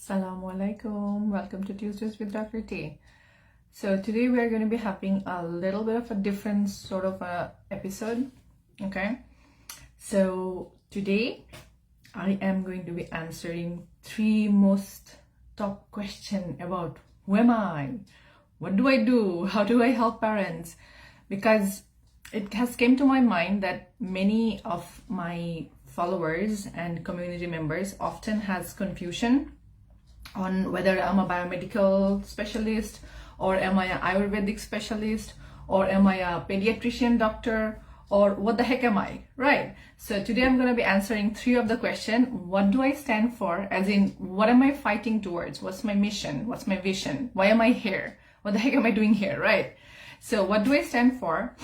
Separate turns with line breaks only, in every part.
Assalamu alaikum. Welcome to Tuesdays with Dr. T. So today we are going to be having a little bit of a different sort of a episode. Okay. So today I am going to be answering three most top questions about who am I? What do I do? How do I help parents? Because it has came to my mind that many of my followers and community members often has confusion on whether I'm a biomedical specialist or am I an Ayurvedic specialist or am I a pediatrician doctor or what the heck am I, right? So today I'm going to be answering three of the questions. What do I stand for? As in, what am I fighting towards? What's my mission? What's my vision? Why am I here? What the heck am I doing here, right? So what do I stand for?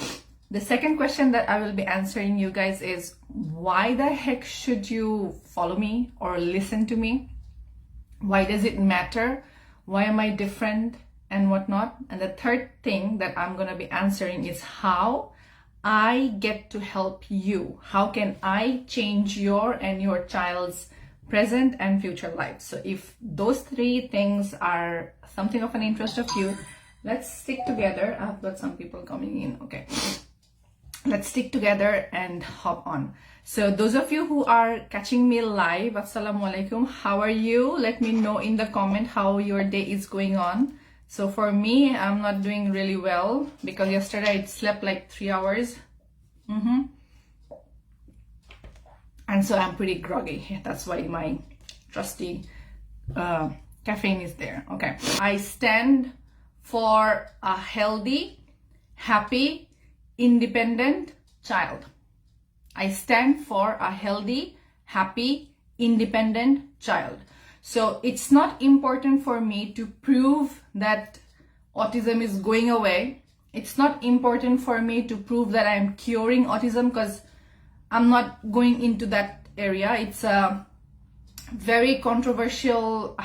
The second question that I will be answering you guys is, why the heck should you follow me or listen to me? Why does it matter? Why am I different and whatnot? And the third thing that I'm going to be answering is how I get to help you. How can I change your and your child's present and future lives? So if those three things are something of an interest of you, let's stick together. I've got some people coming in. Okay. Let's stick together and hop on. So those of you who are catching me live, Assalamu alaikum. How are you? Let me know in the comment how your day is going on. So for me, I'm not doing really well because yesterday I slept like 3 hours. And so I'm pretty groggy. That's why my trusty caffeine is there. Okay. I stand for a healthy, happy, independent child. I stand for a healthy, happy, independent child. So it's not important for me to prove that autism is going away. It's not important for me to prove that I'm curing autism, because I'm not going into that area. It's a very controversial,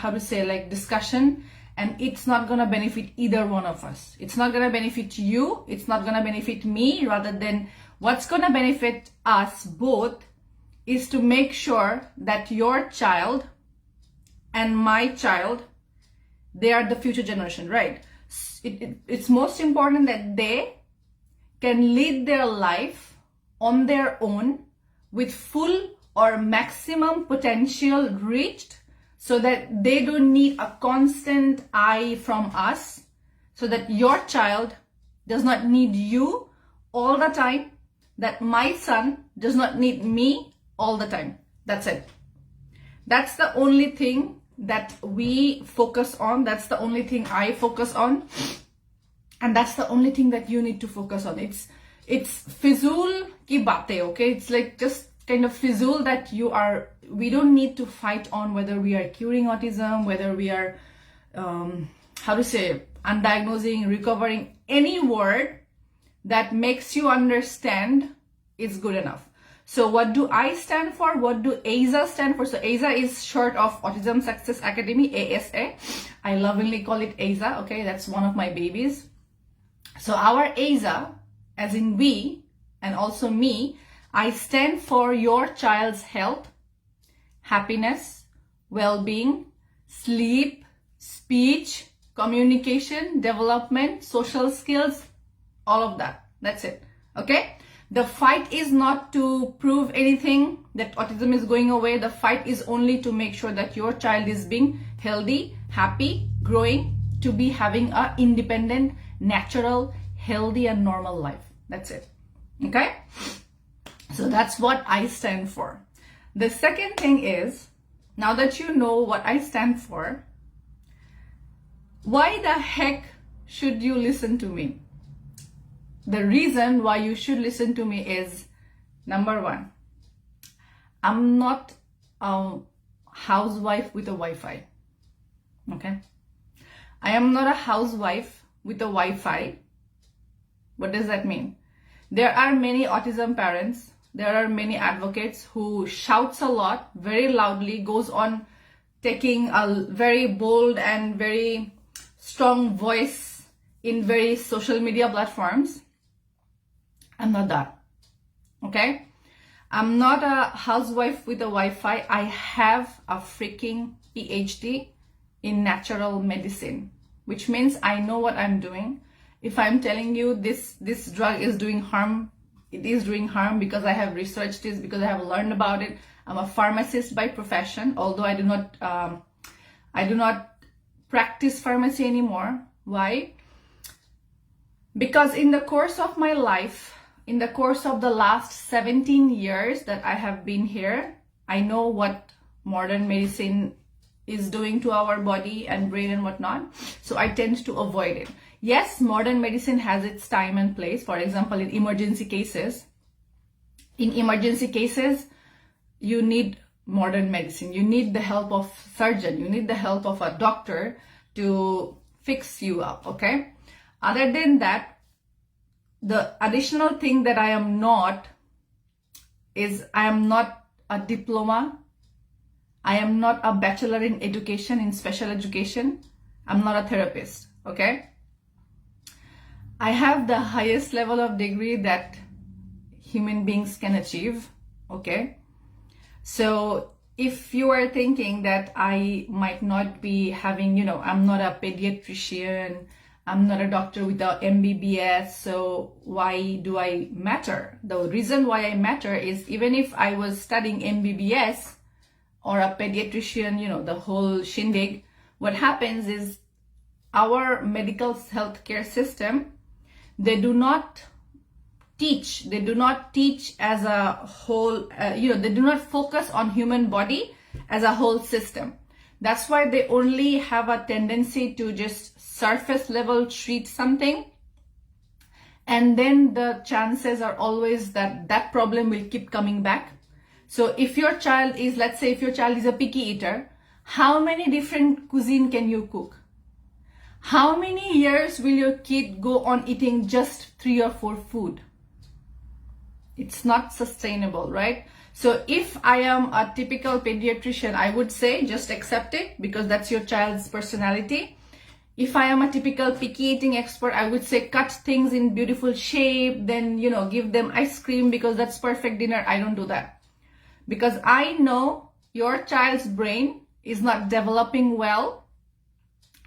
discussion, and it's not going to benefit either one of us. It's not going to benefit you. It's not going to benefit me. Rather than what's going to benefit us both is to make sure that your child and my child, they are the future generation, right? It's most important that they can lead their life on their own with full or maximum potential reached, so that they don't need a constant eye from us, so that your child does not need you all the time, that my son does not need me all the time. That's it. That's the only thing that we focus on. That's the only thing I focus on. And that's the only thing that you need to focus on. It's fizul ki baate, okay? It's like just kind of fizul that we don't need to fight on whether we are curing autism, whether we are, undiagnosing, recovering. Any word that makes you understand is good enough. So what do I stand for? What do ASA stand for? So ASA is short of Autism Success Academy, ASA. I lovingly call it ASA, okay? That's one of my babies. So our ASA, as in we, and also me, I stand for your child's health, happiness, well-being, sleep, speech, communication, development, social skills, all of that. That's it. Okay? The fight is not to prove anything that autism is going away. The fight is only to make sure that your child is being healthy, happy, growing, to be having a independent, natural, healthy and normal life. That's it. Okay? So that's what I stand for. The second thing is, now that you know what I stand for, why the heck should you listen to me? The reason why you should listen to me is, number one, I'm not a housewife with a Wi-Fi. Okay? I am not a housewife with a Wi-Fi. What does that mean? There are many autism parents. There are many advocates who shouts a lot, very loudly, goes on taking a very bold and very strong voice in various social media platforms. I'm not that. Okay? I'm not a housewife with a Wi-Fi. I have a freaking PhD in natural medicine, which means I know what I'm doing. If I'm telling you this drug is doing harm, it is doing harm because I have researched this, because I have learned about it. I'm a pharmacist by profession, although I do not practice pharmacy anymore. Why? Because in the course of my life, in the course of the last 17 years that I have been here, I know what modern medicine is doing to our body and brain and whatnot. So I tend to avoid it. Yes, modern medicine has its time and place. For example, in emergency cases, you need modern medicine. You need the help of surgeon. You need the help of a doctor to fix you up, okay? Other than that, the additional thing that I am not is I am not a diploma. I am not a bachelor in education, in special education. I'm not a therapist, okay? I have the highest level of degree that human beings can achieve, okay? So if you are thinking that I might not be having, I'm not a pediatrician, I'm not a doctor without MBBS, so why do I matter? The reason why I matter is even if I was studying MBBS or a pediatrician, the whole shindig, what happens is our medical healthcare system, they do not teach as a whole, they do not focus on human body as a whole system. That's why they only have a tendency to just surface level treat something, and then the chances are always that problem will keep coming back. So if your child is, let's say if your child is a picky eater, how many different cuisine can you cook? How many years will your kid go on eating just 3 or 4 food? It's not sustainable, right? So if I am a typical pediatrician, I would say just accept it because that's your child's personality. If I am a typical picky eating expert, I would say cut things in beautiful shape, then, give them ice cream because that's perfect dinner. I don't do that. Because I know your child's brain is not developing well,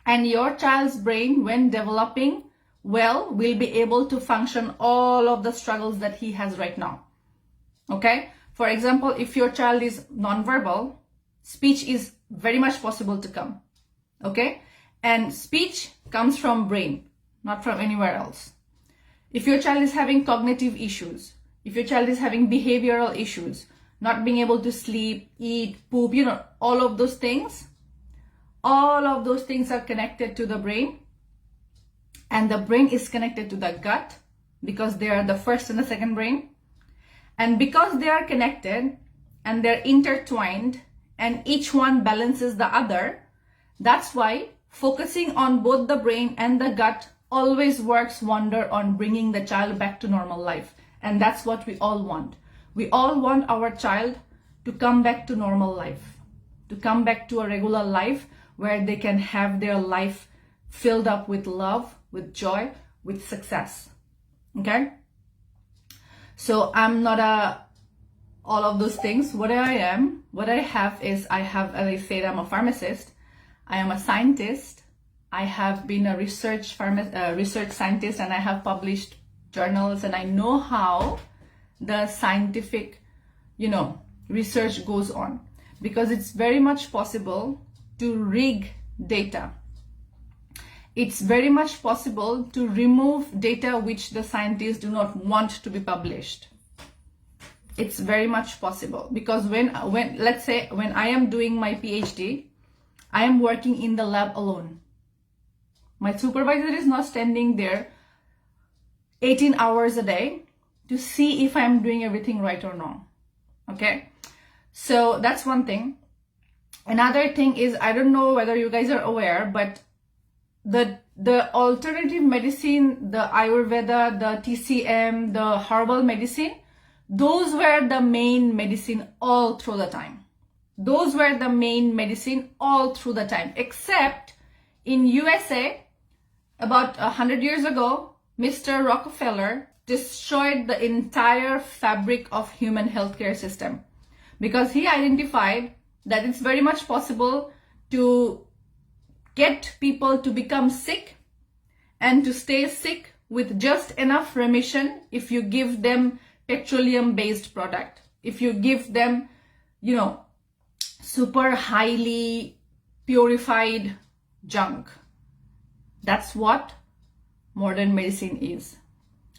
and your child's brain, when developing well, will be able to function all of the struggles that he has right now. Okay? For example, if your child is nonverbal, speech is very much possible to come. Okay? And speech comes from brain, not from anywhere else. If your child is having cognitive issues, if your child is having behavioral issues, not being able to sleep, eat, poop, all of those things are connected to the brain. And the brain is connected to the gut because they are the first and the second brain. And because they are connected and they're intertwined and each one balances the other, that's why focusing on both the brain and the gut always works wonder on bringing the child back to normal life. And that's what we all want. We all want our child to come back to normal life, to come back to a regular life where they can have their life filled up with love, with joy, with success. Okay? So I'm not all of those things. What I have is, as I said, I'm a pharmacist. I am a scientist. I have been a research scientist, and I have published journals, and I know how the scientific, research goes on, because it's very much possible to rig data. It's very much possible to remove data which the scientists do not want to be published. It's very much possible because when let's say when I am doing my PhD, I am working in the lab alone. My supervisor is not standing there 18 hours a day to see if I'm doing everything right or not. Okay? So that's one thing. Another thing is, I don't know whether you guys are aware, but the alternative medicine, the Ayurveda, the TCM, the herbal medicine, those were the main medicine all through the time. Those were the main medicine all through the time. Except in USA, about 100 years ago, Mr. Rockefeller destroyed the entire fabric of human healthcare system because he identified that it's very much possible to get people to become sick and to stay sick with just enough remission if you give them petroleum-based product. If you give them, super highly purified junk. That's what modern medicine is.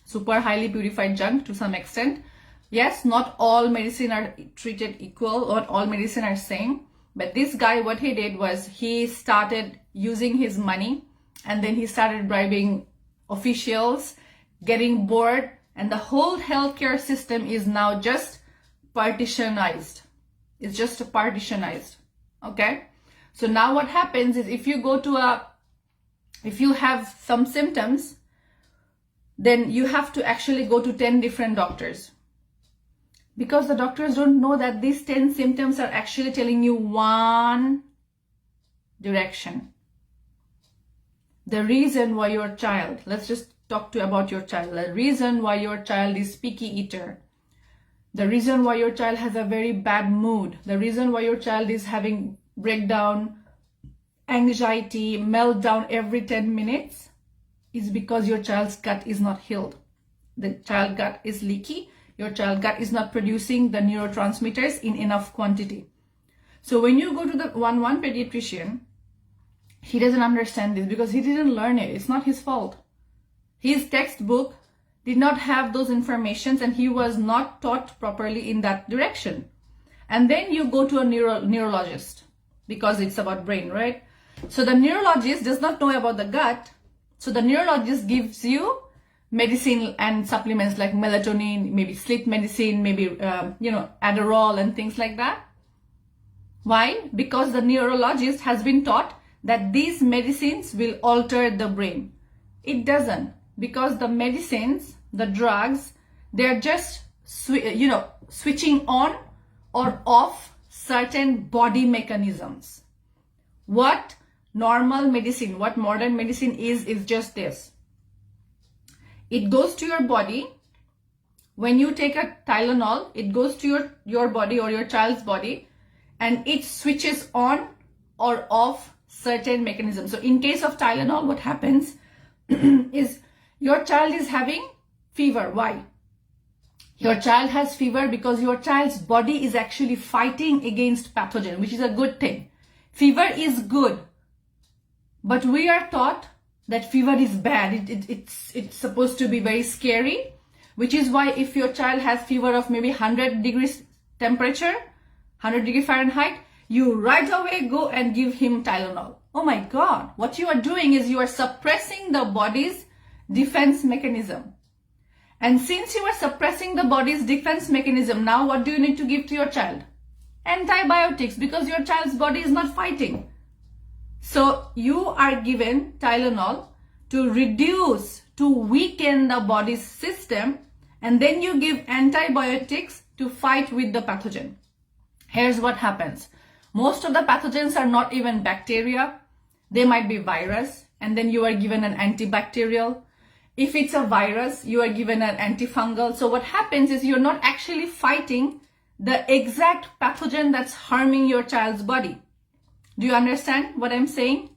Super highly purified junk to some extent. Yes, not all medicine are treated equal, or all medicine are same. But this guy, what he did was he started using his money, and then he started bribing officials, getting bored, and the whole healthcare system is now just partitionized. It's just partitionized. Okay? So now what happens is if you have some symptoms, then you have to actually go to 10 different doctors. Because the doctors don't know that these 10 symptoms are actually telling you one direction. The reason why your child, let's just talk about your child. The reason why your child is picky eater. The reason why your child has a very bad mood. The reason why your child is having breakdown, anxiety, meltdown every 10 minutes is because your child's gut is not healed. The child gut is leaky. Your child gut is not producing the neurotransmitters in enough quantity. So when you go to the one pediatrician, he doesn't understand this because he didn't learn it. It's not his fault. His textbook did not have those informations and he was not taught properly in that direction. And then you go to a neurologist because it's about brain, right? So the neurologist does not know about the gut. So the neurologist gives you medicine and supplements like melatonin, maybe sleep medicine, maybe, Adderall and things like that. Why? Because the neurologist has been taught that these medicines will alter the brain. It doesn't, because the medicines, the drugs, they're just, switching on or off certain body mechanisms. What normal medicine, what modern medicine is just this. It goes to your body. When you take a Tylenol, it goes to your body or your child's body and it switches on or off certain mechanisms. So in case of Tylenol, what happens is your child is having fever. Why? Your child has fever because your child's body is actually fighting against pathogen, which is a good thing. Fever is good, but we are taught that fever is bad. It's supposed to be very scary, which is why if your child has fever of maybe 100 degrees temperature, 100 degree Fahrenheit, you right away go and give him Tylenol. Oh my God, what you are doing is you are suppressing the body's defense mechanism. And since you are suppressing the body's defense mechanism, now what do you need to give to your child? Antibiotics, because your child's body is not fighting. So you are given Tylenol to reduce, to weaken the body's system, and then you give antibiotics to fight with the pathogen. Here's what happens. Most of the pathogens are not even bacteria. They might be virus, and then you are given an antibacterial. If it's a virus, you are given an antifungal. So what happens is you're not actually fighting the exact pathogen that's harming your child's body. Do you understand what I'm saying?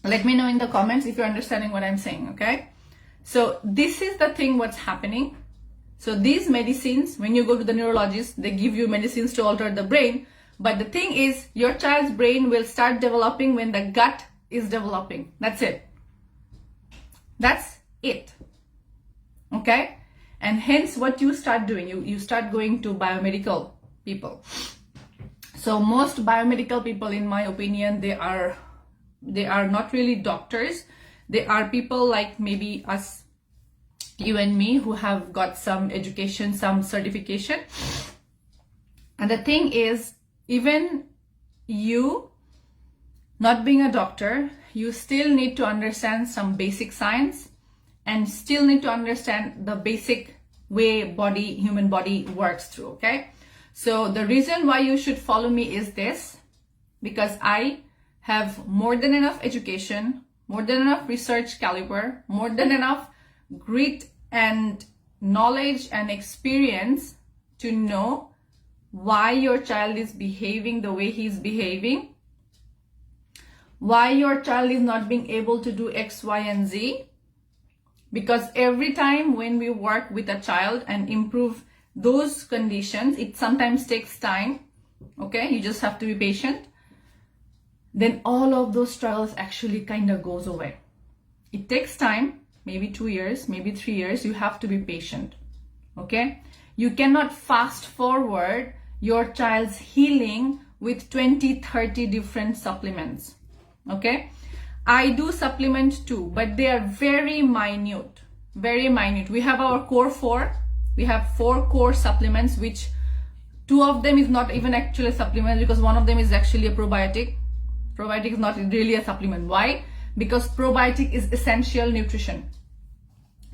Let me know in the comments if you're understanding what I'm saying, okay? So this is the thing what's happening. So these medicines, when you go to the neurologist, they give you medicines to alter the brain. But the thing is, your child's brain will start developing when the gut is developing. That's it. That's it. Okay? And hence what you start doing, you start going to biomedical people. So most biomedical people, in my opinion, they are not really doctors. They are people like maybe us, you and me, who have got some education, some certification. And the thing is, even you, not being a doctor, you still need to understand some basic science and still need to understand the basic way human body works through, okay? So the reason why you should follow me is this, because I have more than enough education, more than enough research caliber, more than enough grit and knowledge and experience to know why your child is behaving the way he's behaving, why your child is not being able to do X, Y, and Z. Because every time when we work with a child and improve those conditions, it sometimes takes time. Okay, you just have to be patient. Then all of those struggles actually kind of goes away. It takes time, maybe 2 years, maybe 3 years. You have to be patient. Okay, you cannot fast forward your child's healing with 20-30 different supplements. Okay, I do supplement too, but they are very minute, very minute. We have our core 4. We have 4 core supplements, which 2 of them is not even actually a supplement, because one of them is actually a probiotic. Probiotic is not really a supplement. Why? Because probiotic is essential nutrition.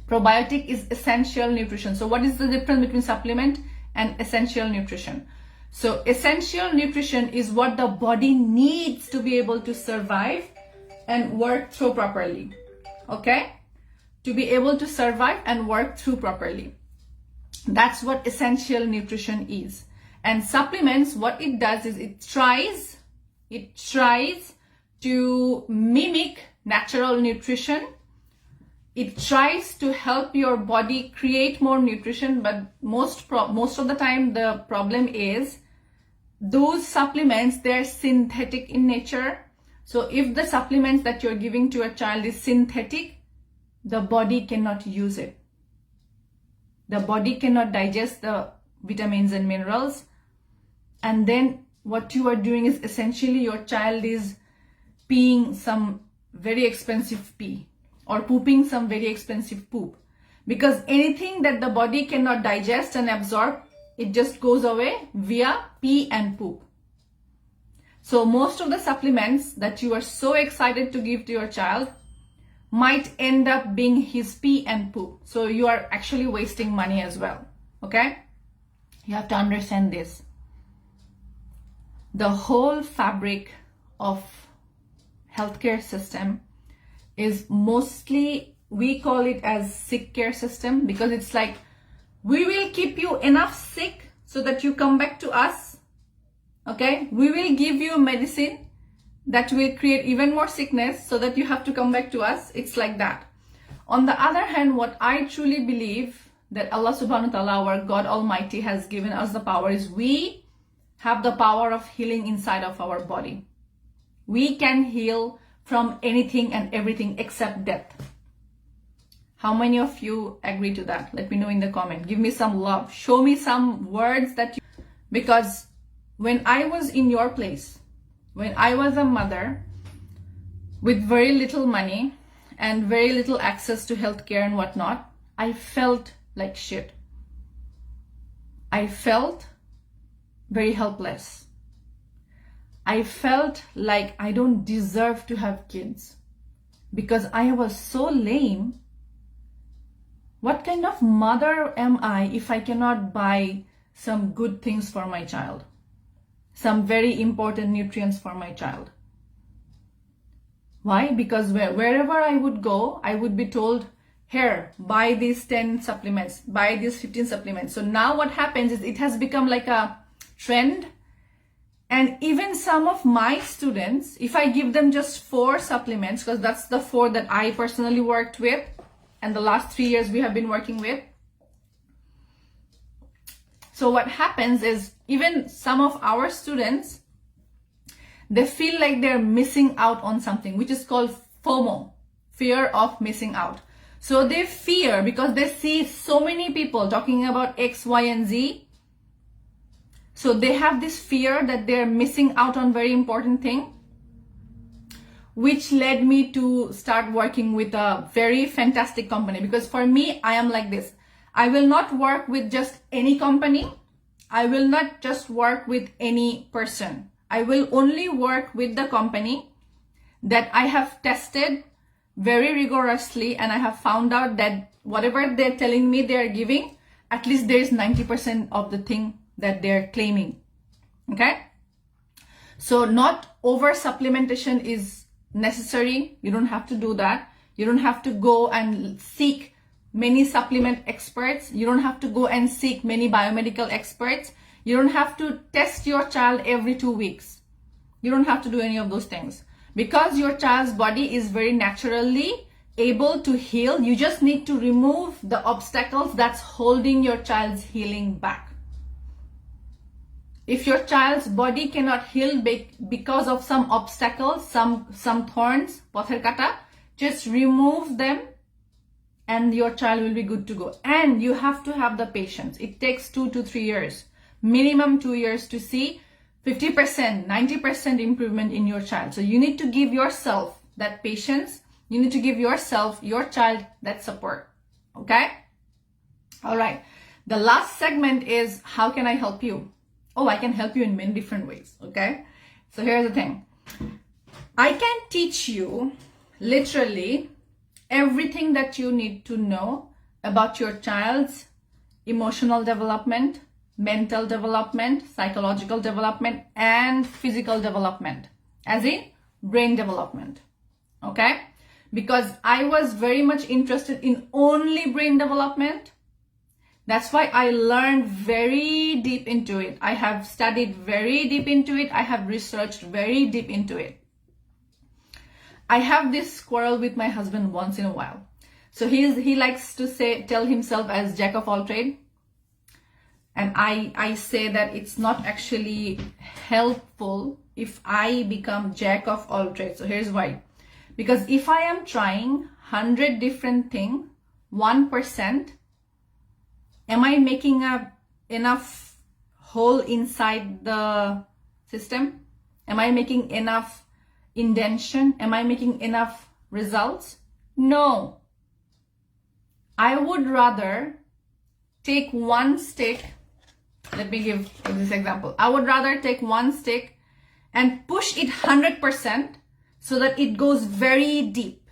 Probiotic is essential nutrition. So what is the difference between supplement and essential nutrition? So essential nutrition is what the body needs to be able to survive and work through properly. Okay? To be able to survive and work through properly. That's what essential nutrition is. And supplements, what it does is it tries to mimic natural nutrition. It tries to help your body create more nutrition, but most of the time the problem is those supplements, they're synthetic in nature. So if the supplements that you're giving to a child is synthetic, the body cannot use it. The body cannot digest the vitamins and minerals. And then what you are doing is essentially your child is peeing some very expensive pee or pooping some very expensive poop. Because anything that the body cannot digest and absorb, it just goes away via pee and poop. So most of the supplements that you are so excited to give to your child might end up being his pee and poop. So you are actually wasting money as well. Okay? You have to understand this. The whole fabric of healthcare system is mostly, we call it as sick care system, because it's like, we will keep you enough sick so that you come back to us. Okay? We will give you medicine that will create even more sickness so that you have to come back to us. It's like that. On the other hand, what I truly believe that Allah subhanahu wa ta'ala, our God Almighty, has given us the power is we have the power of healing inside of our body. We can heal from anything and everything except death. How many of you agree to that? Let me know in the comment. Give me some love. Show me some words that you... Because when I was in your place, when I was a mother with very little money and very little access to healthcare and whatnot, I felt like shit. I felt very helpless. I felt like I don't deserve to have kids because I was so lame. What kind of mother am I if I cannot buy some good things for my child? Some very important nutrients for my child. Why? Because wherever I would go, I would be told, here, buy these 10 supplements, buy these 15 supplements. So now what happens is it has become like a trend. And even some of my students, if I give them just 4 supplements, because that's the 4 that I personally worked with, and the last 3 years we have been working with. So what happens is even some of our students, they feel like they're missing out on something, which is called FOMO, fear of missing out. So they fear because they see so many people talking about X, Y, and Z. So they have this fear that they're missing out on very important thing, which led me to start working with a very fantastic company. Because for me, I am like this. I will not work with just any company. I will not just work with any person. I will only work with the company that I have tested very rigorously, and I have found out that whatever they're telling me they're giving, at least there is 90% of the thing that they're claiming. Okay? So not over supplementation is necessary. You don't have to do that. You don't have to go and seek many supplement experts. You don't have to go and seek many biomedical experts. You don't have to test your child every 2 weeks. You don't have to do any of those things. Because your child's body is very naturally able to heal, you just need to remove the obstacles that's holding your child's healing back. If your child's body cannot heal because of some obstacles, some thorns, pather kata, just remove them and your child will be good to go. And you have to have the patience. It takes 2 to 3 years, minimum 2 years to see 50%, 90% improvement in your child. So you need to give yourself that patience. You need to give yourself, your child, that support. Okay? All right. The last segment is, how can I help you? Oh, I can help you in many different ways. Okay? So here's the thing. I can teach you literally everything that you need to know about your child's emotional development, mental development, psychological development, and physical development, as in brain development. Okay? Because I was very much interested in only brain development. That's why I learned very deep into it. I have studied very deep into it. I have researched very deep into it. I have this quarrel with my husband once in a while. So he likes to tell himself as jack of all trade. And I say that it's not actually helpful if I become jack of all trades. So here's why. Because if I am trying 100 different things, 1%, am I making enough hole inside the system? Am I making enough indentation? Am I making enough results? No. I would rather take one stick. Let me give this example. I would rather take one stick and push it 100% so that it goes very deep.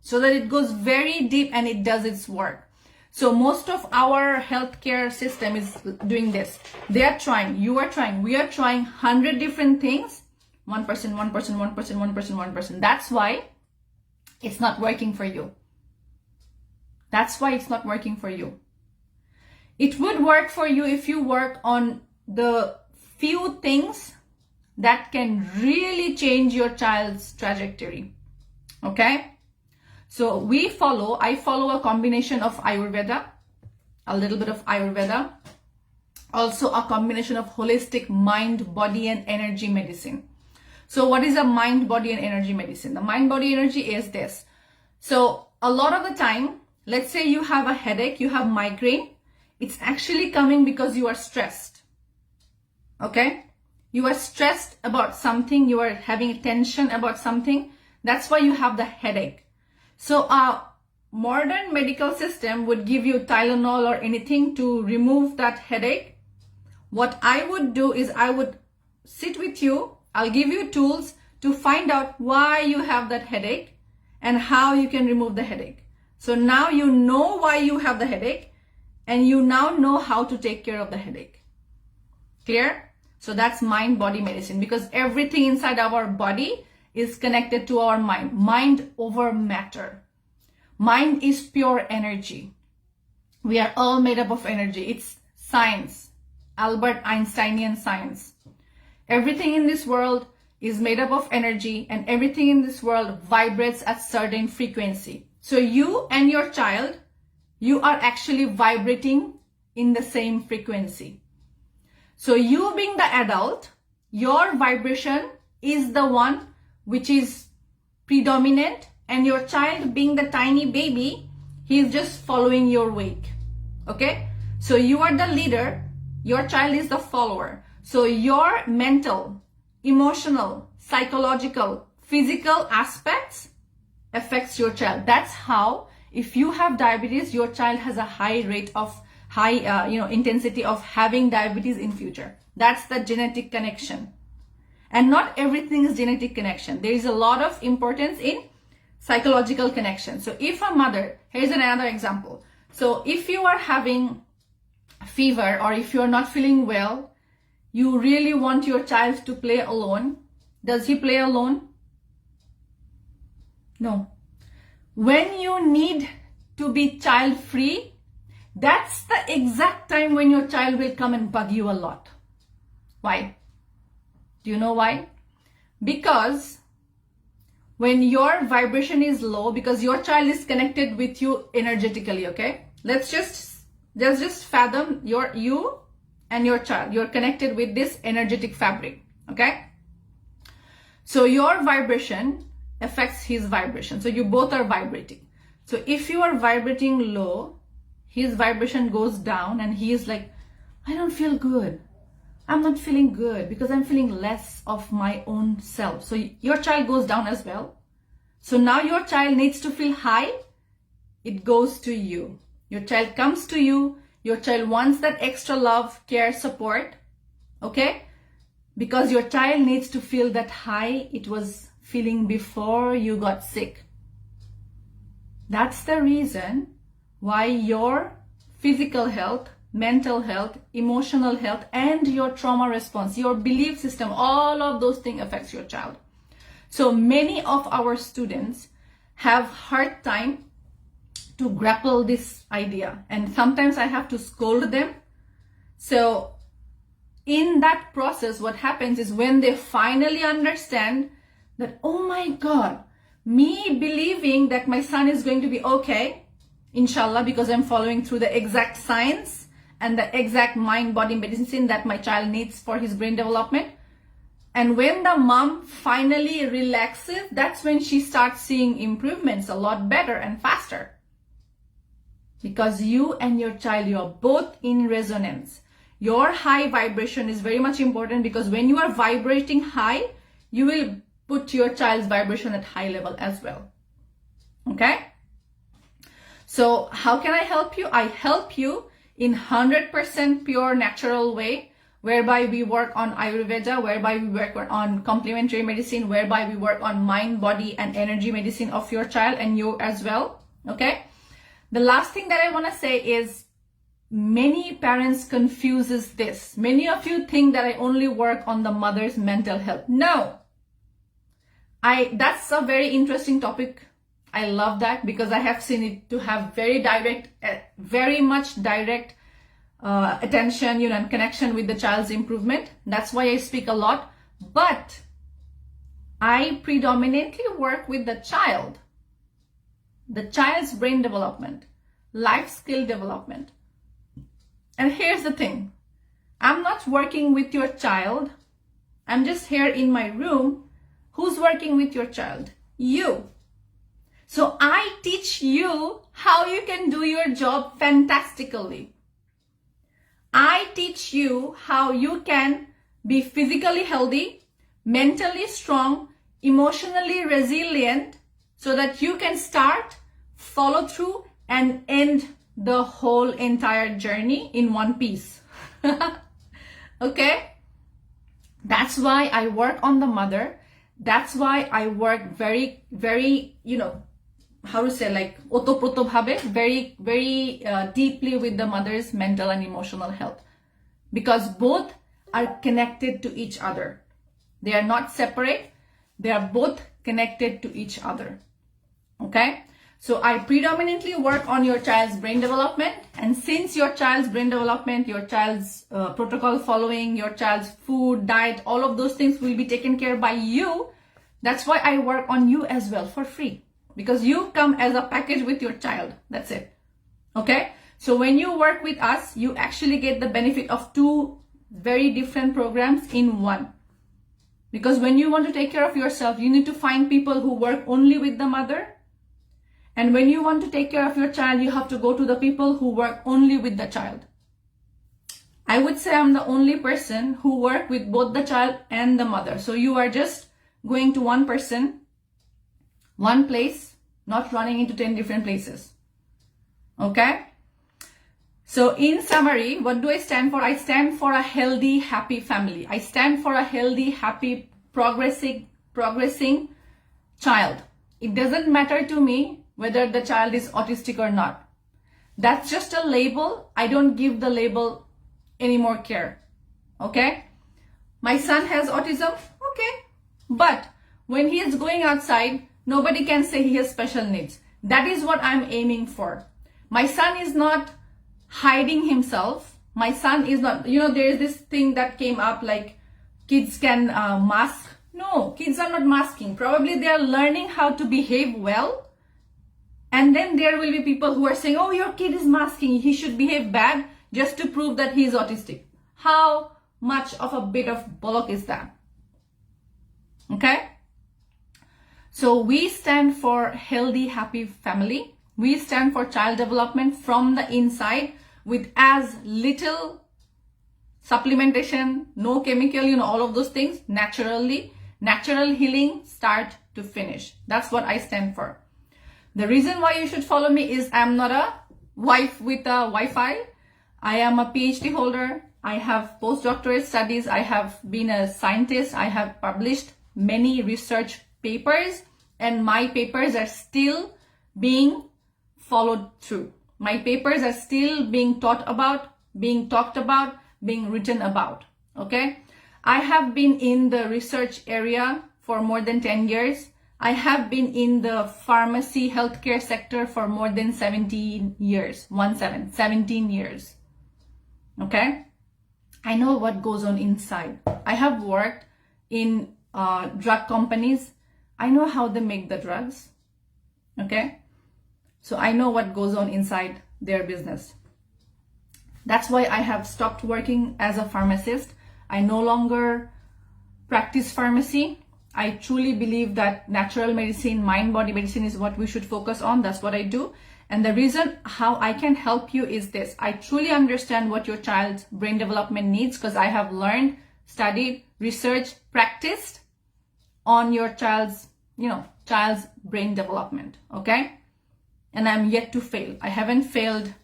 So that it goes very deep and it does its work. So most of our healthcare system is doing this. They are trying, you are trying, we are trying 100 different things. 1%, 1%, 1%, 1%, 1%. That's why it's not working for you. That's why it's not working for you. It would work for you if you work on the few things that can really change your child's trajectory. Okay? So I follow a combination of Ayurveda, a little bit of Ayurveda, also a combination of holistic mind, body, and energy medicine. So what is a mind, body, and energy medicine? The mind, body, energy is this. So a lot of the time, let's say you have a headache, you have migraine, it's actually coming because you are stressed. Okay? You are stressed about something, you are having tension about something. That's why you have the headache. So a modern medical system would give you Tylenol or anything to remove that headache. What I would do is I would sit with you, I'll give you tools to find out why you have that headache and how you can remove the headache. So now you know why you have the headache and you now know how to take care of the headache. Clear? So that's mind, body medicine, because everything inside our body is connected to our mind. Mind over matter. Mind is pure energy. We are all made up of energy. It's science, Albert Einsteinian science. Everything in this world is made up of energy and everything in this world vibrates at certain frequency. So you and your child, you are actually vibrating in the same frequency. So you being the adult, your vibration is the one which is predominant, and your child being the tiny baby, he is just following your wake. Okay? So you are the leader, your child is the follower. So your mental, emotional, psychological, physical aspects affects your child. That's how, if you have diabetes, your child has a high rate of intensity of having diabetes in future. That's the genetic connection. And not everything is genetic connection. There is a lot of importance in psychological connection. So if a mother, here's another example. So if you are having fever or if you are not feeling well, you really want your child to play alone. Does he play alone? No. When you need to be child free, that's the exact time when your child will come and bug you a lot. Why? Do you know why? Because when your vibration is low, because your child is connected with you energetically, okay? Let's just fathom you and your child. You're connected with this energetic fabric, okay? So your vibration affects his vibration. So you both are vibrating. So if you are vibrating low, his vibration goes down and he is like, I don't feel good. I'm not feeling good because I'm feeling less of my own self. So your child goes down as well. So now your child needs to feel high. It goes to you. Your child comes to you. Your child wants that extra love, care, support. Okay? Because your child needs to feel that high it was feeling before you got sick. That's the reason why your physical health, mental health, emotional health, and your trauma response, your belief system, all of those things affects your child. So many of our students have hard time to grapple this idea, and sometimes I have to scold them. So in that process, what happens is when they finally understand that, oh my God, me believing that my son is going to be okay, inshallah, because I'm following through the exact science and the exact mind-body medicine that my child needs for his brain development. And when the mom finally relaxes, that's when she starts seeing improvements a lot better and faster. Because you and your child, you are both in resonance. Your high vibration is very much important, because when you are vibrating high, you will put your child's vibration at high level as well. Okay? So how can I help you? I help you in 100% pure natural way, whereby we work on Ayurveda, whereby we work on complementary medicine, whereby we work on mind, body, and energy medicine of your child and you as well. Okay? The last thing that I want to say is, many parents confuses this. Many of you think that I only work on the mother's mental health. No. That's a very interesting topic. I love that, because I have seen it to have very much direct attention, and connection with the child's improvement. That's why I speak a lot. But I predominantly work with the child's brain development, life skill development. And here's the thing. I'm not working with your child. I'm just here in my room. Who's working with your child? You. So I teach you how you can do your job fantastically. I teach you how you can be physically healthy, mentally strong, emotionally resilient, so that you can start, follow through, and end the whole entire journey in one piece. Okay? That's why I work on the mother. That's why I work very, very, how to say, like, otoproto bhabe, very, very deeply with the mother's mental and emotional health. Because both are connected to each other. They are not separate. They are both connected to each other. Okay? So I predominantly work on your child's brain development. And since your child's brain development, your child's protocol following, your child's food, diet, all of those things will be taken care by you, that's why I work on you as well for free. Because you come as a package with your child. That's it. Okay? So when you work with us, you actually get the benefit of two very different programs in one. Because when you want to take care of yourself, you need to find people who work only with the mother. And when you want to take care of your child, you have to go to the people who work only with the child. I would say I'm the only person who work with both the child and the mother. So you are just going to one person, one place, not running into 10 different places. Okay? So in summary, what do I stand for? I stand for a healthy, happy family. I stand for a healthy, happy, progressing child. It doesn't matter to me whether the child is autistic or not. That's just a label. I don't give the label any more care. Okay? My son has autism. Okay. But when he is going outside, nobody can say he has special needs. That is what I'm aiming for. My son is not hiding himself. My son is not, there is this thing that came up, like kids can mask No, kids are not masking. Probably they are learning how to behave well. And then there will be people who are saying, oh, your kid is masking, he should behave bad just to prove that he is autistic. How much of a bit of bollock is that? Okay? So we stand for healthy, happy family. We stand for child development from the inside with as little supplementation, no chemical, all of those things, naturally. Natural healing, start to finish. That's what I stand for. The reason why you should follow me is I'm not a wife with a Wi-Fi. I am a PhD holder. I have postdoctorate studies. I have been a scientist. I have published many research papers, and my papers are still being followed through. My papers are still being taught about, being talked about, being written about. Okay? I have been in the research area for more than 10 years. I have been in the pharmacy healthcare sector for more than 17 years. 17 years. Okay? I know what goes on inside. I have worked in drug companies. I know how they make the drugs. Okay? So I know what goes on inside their business. That's why I have stopped working as a pharmacist. I no longer practice pharmacy. I truly believe that natural medicine, mind-body medicine is what we should focus on. That's what I do. And the reason how I can help you is this. I truly understand what your child's brain development needs because I have learned, studied, researched, practiced on your child's brain development. Okay? And I'm yet to fail. I haven't failed,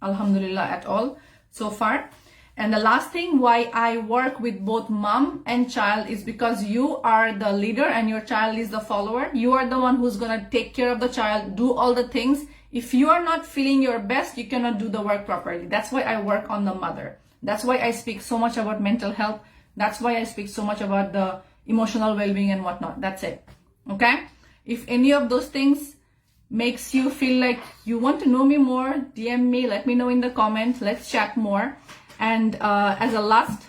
alhamdulillah, at all so far. And the last thing why I work with both mom and child is because you are the leader and your child is the follower. You are the one who's going to take care of the child, do all the things. If you are not feeling your best, you cannot do the work properly. That's why I work on the mother. That's why I speak so much about mental health. That's why I speak so much about the emotional well-being and whatnot. That's it. Okay? If any of those things makes you feel like you want to know me more, DM me, let me know in the comments. Let's chat more. And as a last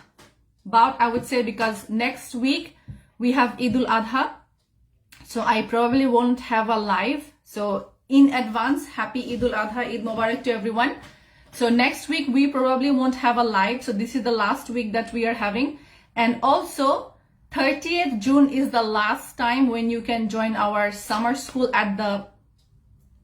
bout, I would say, because next week we have Eid al-Adha, so I probably won't have a live. So in advance, happy Eid al-Adha, Eid Mubarak to everyone. So next week we probably won't have a live. So this is the last week that we are having. And also 30th June is the last time when you can join our summer school at the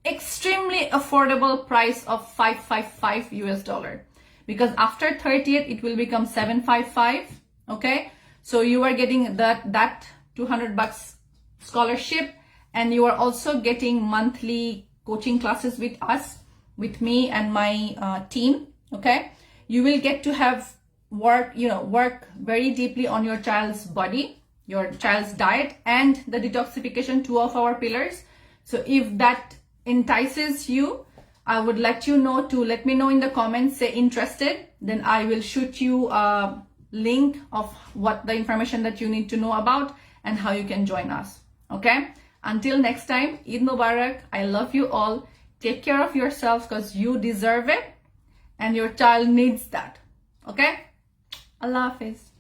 extremely affordable price of $555 US. Because after 30th, it will become $755. Okay. So you are getting that $200 scholarship, and you are also getting monthly coaching classes with us, with me and my team. Okay. You will get to have work very deeply on your child's body, your child's diet, and the detoxification, 2 of our pillars. So if that entices you, I would let you know to let me know in the comments, say interested, then I will shoot you a link of what the information that you need to know about and how you can join us. Okay? Until next time, Eid Mubarak. I love you all. Take care of yourselves because you deserve it and your child needs that. Okay? Allah Hafiz.